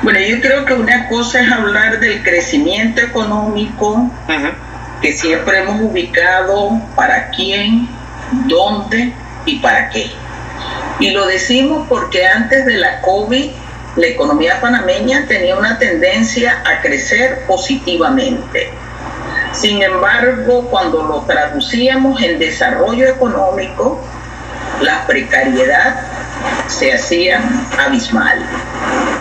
Bueno, yo creo que una cosa es hablar del crecimiento económico que siempre hemos ubicado para quién, dónde y para qué. Y lo decimos porque antes de la COVID, la economía panameña tenía una tendencia a crecer positivamente. Sin embargo, cuando lo traducíamos en desarrollo económico, la precariedad se hacía abismal,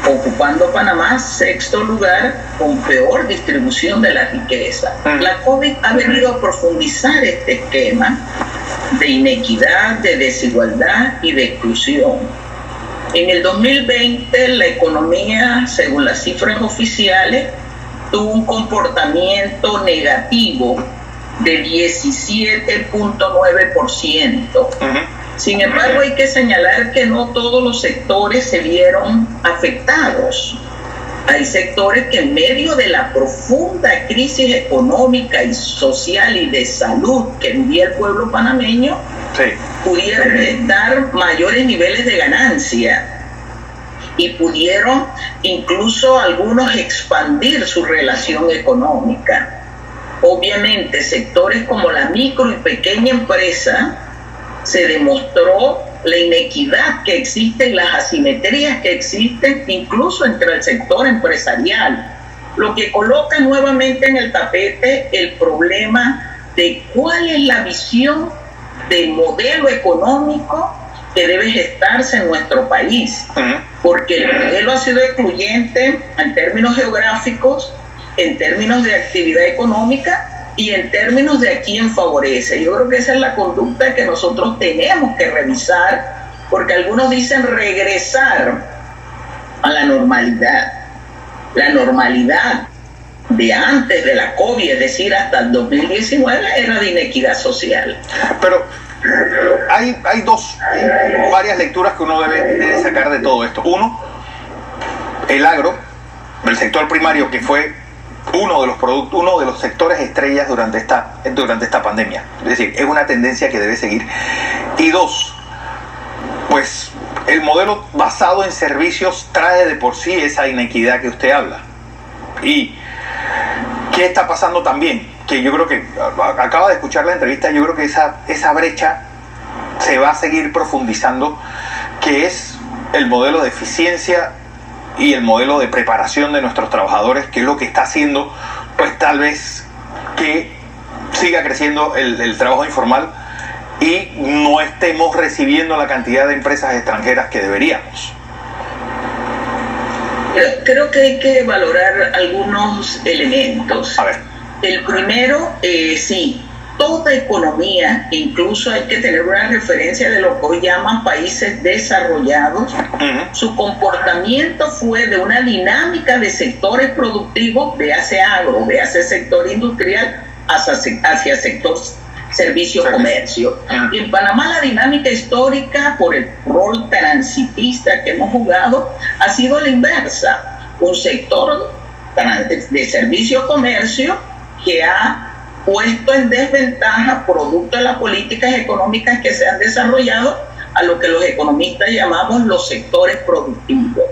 ocupando Panamá sexto lugar con peor distribución de la riqueza. La COVID ha venido a profundizar este esquema de inequidad, de desigualdad y de exclusión. En el 2020 la economía, según las cifras oficiales, tuvo un comportamiento negativo de 17.9%. Sin embargo, hay que señalar que no todos los sectores se vieron afectados. Hay sectores que en medio de la profunda crisis económica y social y de salud que vivía el pueblo panameño, pudieron dar mayores niveles de ganancia y pudieron incluso algunos expandir su relación económica. Obviamente, sectores como la micro y pequeña empresa, se demostró la inequidad que existe y las asimetrías que existen incluso entre el sector empresarial, lo que coloca nuevamente en el tapete el problema de cuál es la visión del modelo económico que debe gestarse en nuestro país, porque el modelo ha sido excluyente en términos geográficos, en términos de actividad económica y en términos de a quién favorece. Yo creo que esa es la conducta que nosotros tenemos que revisar, porque algunos dicen regresar a la normalidad. La normalidad de antes de la COVID, es decir, hasta el 2019, era de inequidad social. Pero hay varias lecturas que uno debe sacar de todo esto. Uno, el agro, el sector primario, que fue uno de los sectores estrellas durante esta pandemia. Es decir, es una tendencia que debe seguir. Y dos, pues el modelo basado en servicios trae de por sí esa inequidad que usted habla. Y ¿qué está pasando también? Que yo creo que, acaba de escuchar la entrevista, yo creo que esa brecha se va a seguir profundizando, que es el modelo de eficiencia y el modelo de preparación de nuestros trabajadores, que es lo que está haciendo, pues tal vez que siga creciendo el trabajo informal y no estemos recibiendo la cantidad de empresas extranjeras que deberíamos. Creo que hay que valorar algunos elementos. A ver. El primero, sí, toda economía, incluso hay que tener una referencia de lo que hoy llaman países desarrollados, su comportamiento fue de una dinámica de sectores productivos, véase agro, véase sector industrial, hacia sector servicio, comercio. Y en Panamá la dinámica histórica, por el rol transitista que hemos jugado, ha sido la inversa. Un sector de servicio comercio que ha puesto en desventaja, producto de las políticas económicas que se han desarrollado, a lo que los economistas llamamos los sectores productivos.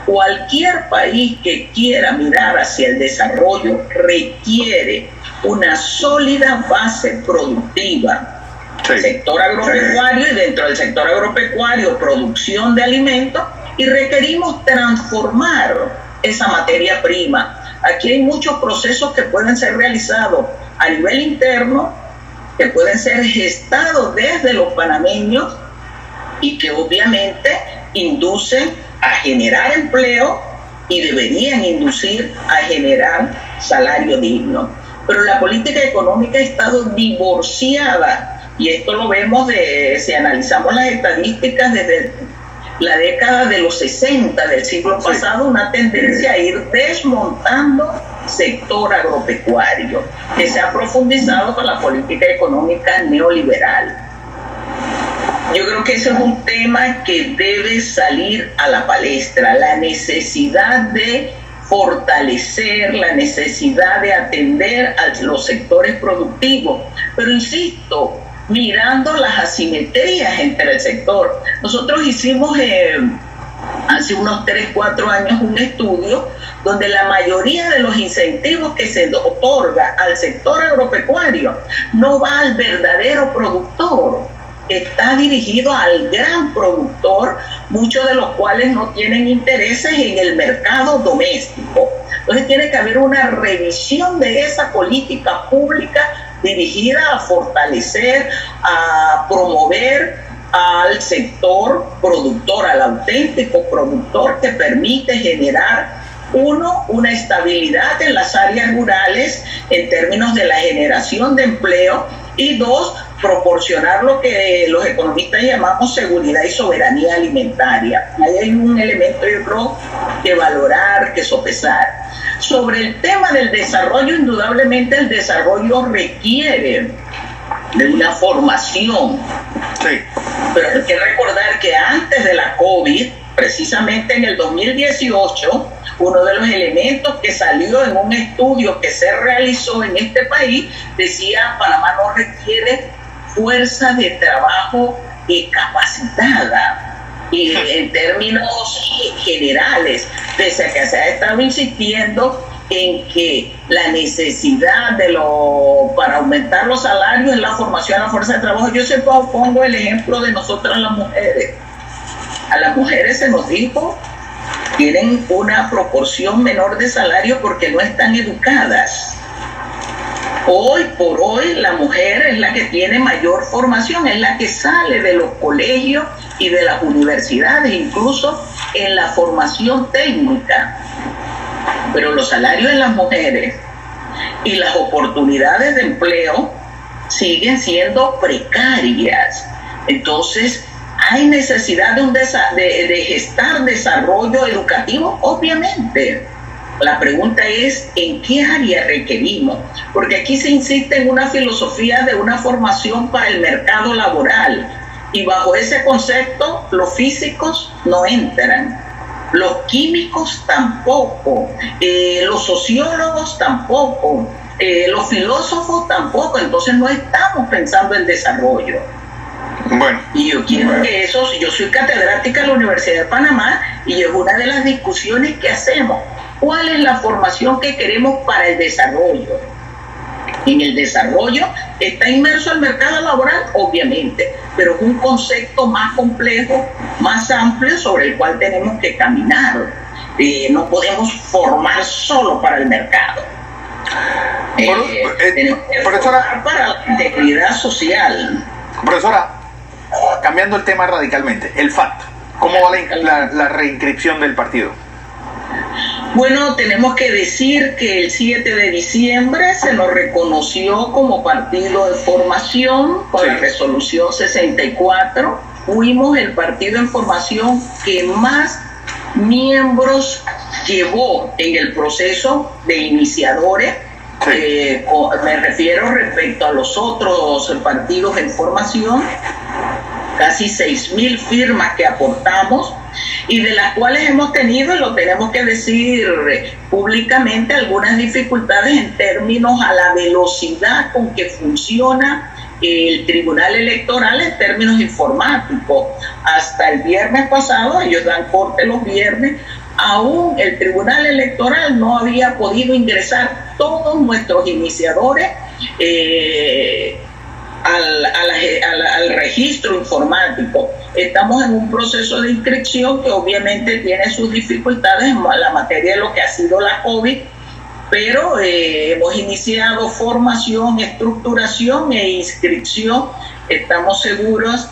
Cualquier país que quiera mirar hacia el desarrollo requiere una sólida base productiva. Sector agropecuario, y dentro del sector agropecuario producción de alimentos, y requerimos transformar esa materia prima. Aquí hay muchos procesos que pueden ser realizados a nivel interno, que pueden ser gestados desde los panameños y que obviamente inducen a generar empleo y deberían inducir a generar salario digno. Pero la política económica ha estado divorciada, y esto lo vemos si analizamos las estadísticas desde la década de los 60 del siglo pasado, una tendencia a ir desmontando sector agropecuario, que se ha profundizado con la política económica neoliberal. Yo creo que ese es un tema que debe salir a la palestra, la necesidad de fortalecer, la necesidad de atender a los sectores productivos, pero insisto, mirando las asimetrías entre el sector. Nosotros hicimos hace unos 3, 4 años un estudio donde la mayoría de los incentivos que se otorga al sector agropecuario no va al verdadero productor, está dirigido al gran productor, muchos de los cuales no tienen intereses en el mercado doméstico. Entonces tiene que haber una revisión de esa política pública dirigida a fortalecer, a promover al sector productor, al auténtico productor que permite generar, uno, una estabilidad en las áreas rurales en términos de la generación de empleo, y dos, proporcionar lo que los economistas llamamos seguridad y soberanía alimentaria. Ahí hay un elemento, yo creo, que valorar, que sopesar. Sobre el tema del desarrollo, indudablemente el desarrollo requiere de una formación. Sí. Pero hay que recordar que antes de la COVID, precisamente en el 2018, uno de los elementos que salió en un estudio que se realizó en este país decía: Panamá no requiere fuerza de trabajo capacitada, y en términos generales, pese a que se ha estado insistiendo en que la necesidad para aumentar los salarios es la formación a la fuerza de trabajo. Yo siempre pongo el ejemplo de nosotras las mujeres. A las mujeres se nos dijo tienen una proporción menor de salario porque no están educadas. Hoy por hoy la mujer es la que tiene mayor formación, es la que sale de los colegios y de las universidades, incluso en la formación técnica. Pero los salarios de las mujeres y las oportunidades de empleo siguen siendo precarias. Entonces, ¿hay necesidad de gestar desarrollo educativo? Obviamente. La pregunta es, ¿en qué área requerimos? Porque aquí se insiste en una filosofía de una formación para el mercado laboral, y bajo ese concepto los físicos no entran, los químicos tampoco, los sociólogos tampoco, los filósofos tampoco. Entonces no estamos pensando en desarrollo. Bueno. Y yo quiero que eso, yo soy catedrática en la Universidad de Panamá, y es una de las discusiones que hacemos. ¿Cuál es la formación que queremos para el desarrollo? En el desarrollo está inmerso el mercado laboral, obviamente, pero es un concepto más complejo, más amplio, sobre el cual tenemos que caminar. No podemos formar solo para el mercado. Tenemos que formar para la integridad social. Profesora, cambiando el tema radicalmente, el FAT, ¿cómo va la reinscripción del partido? Bueno, tenemos que decir que el 7 de diciembre se nos reconoció como partido de formación con la resolución 64. Fuimos el partido en formación que más miembros llevó en el proceso de iniciadores. Me refiero respecto a los otros partidos en formación, casi 6.000 firmas que aportamos, y de las cuales hemos tenido, y lo tenemos que decir públicamente, algunas dificultades en términos a la velocidad con que funciona el Tribunal Electoral en términos informáticos. Hasta el viernes pasado, ellos dan corte los viernes, aún el Tribunal Electoral no había podido ingresar todos nuestros iniciadores al registro informático. Estamos en un proceso de inscripción que obviamente tiene sus dificultades en la materia de lo que ha sido la COVID, pero hemos iniciado formación, estructuración e inscripción. Estamos seguros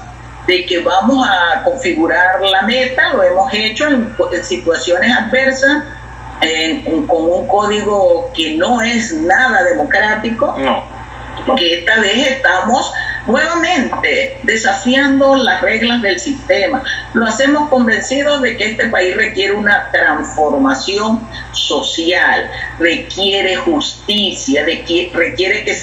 de que vamos a configurar la meta, lo hemos hecho en situaciones adversas, con un código que no es nada democrático. Que esta vez estamos nuevamente desafiando las reglas del sistema. Lo hacemos convencidos de que este país requiere una transformación social, requiere justicia, requiere que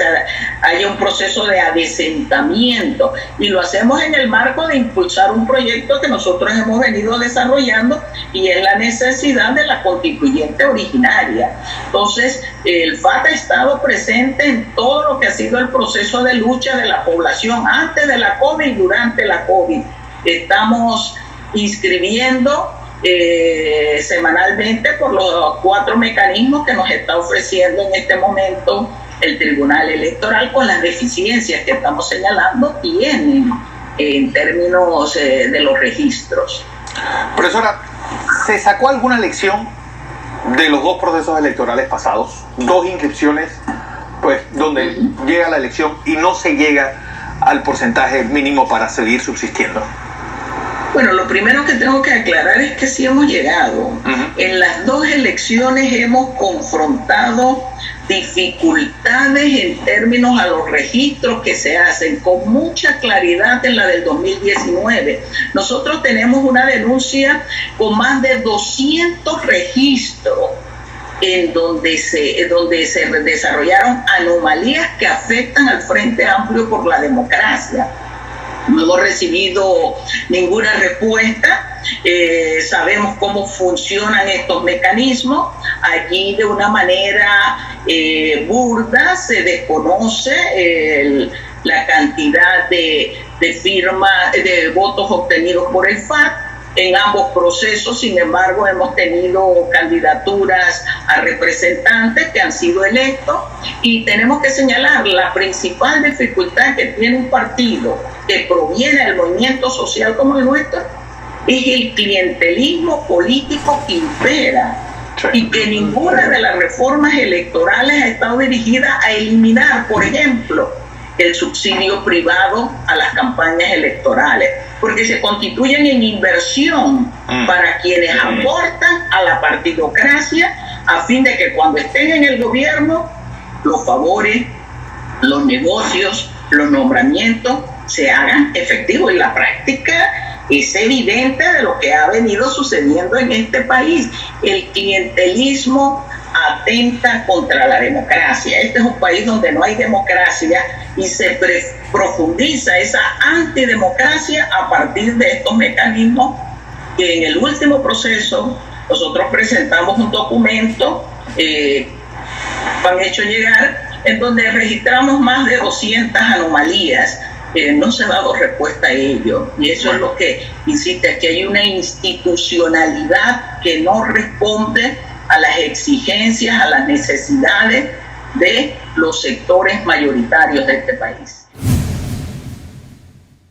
haya un proceso de adesentamiento, y lo hacemos en el marco de impulsar un proyecto que nosotros hemos venido desarrollando, y es la necesidad de la constituyente originaria. Entonces, el FAT ha estado presente en todo lo que ha sido el proceso de lucha de la población antes de la COVID y durante la COVID. Estamos inscribiendo semanalmente por los 4 mecanismos que nos está ofreciendo en este momento el Tribunal Electoral, con las deficiencias que estamos señalando tienen en términos de los registros. Profesora, ¿se sacó alguna lección de los 2 procesos electorales pasados? 2 inscripciones, pues, donde llega la elección y no se llega al porcentaje mínimo para seguir subsistiendo. Bueno, lo primero que tengo que aclarar es que sí hemos llegado. En las 2 elecciones hemos confrontado dificultades en términos a los registros que se hacen con mucha claridad. En la del 2019 nosotros tenemos una denuncia con más de 200 registros en donde se desarrollaron anomalías que afectan al Frente Amplio por la Democracia. No hemos recibido ninguna respuesta. Sabemos cómo funcionan estos mecanismos. Allí de una manera burda se desconoce la cantidad de firmas, de votos obtenidos por el FAT. En ambos procesos, sin embargo, hemos tenido candidaturas a representantes que han sido electos, y tenemos que señalar la principal dificultad que tiene un partido que proviene del movimiento social como el nuestro, es el clientelismo político que impera, y que ninguna de las reformas electorales ha estado dirigida a eliminar, por ejemplo, el subsidio privado a las campañas electorales, porque se constituyen en inversión para quienes aportan a la partidocracia, a fin de que cuando estén en el gobierno, los favores, los negocios, los nombramientos se hagan efectivos. En la práctica es evidente de lo que ha venido sucediendo en este país. El clientelismo atenta contra la democracia. Este es un país donde no hay democracia, y se profundiza esa antidemocracia a partir de estos mecanismos que en el último proceso nosotros presentamos un documento han hecho llegar, en donde registramos más de 200 anomalías. No se ha dado respuesta a ello, y eso es lo que insiste, que hay una institucionalidad que no responde a las exigencias, a las necesidades de los sectores mayoritarios de este país.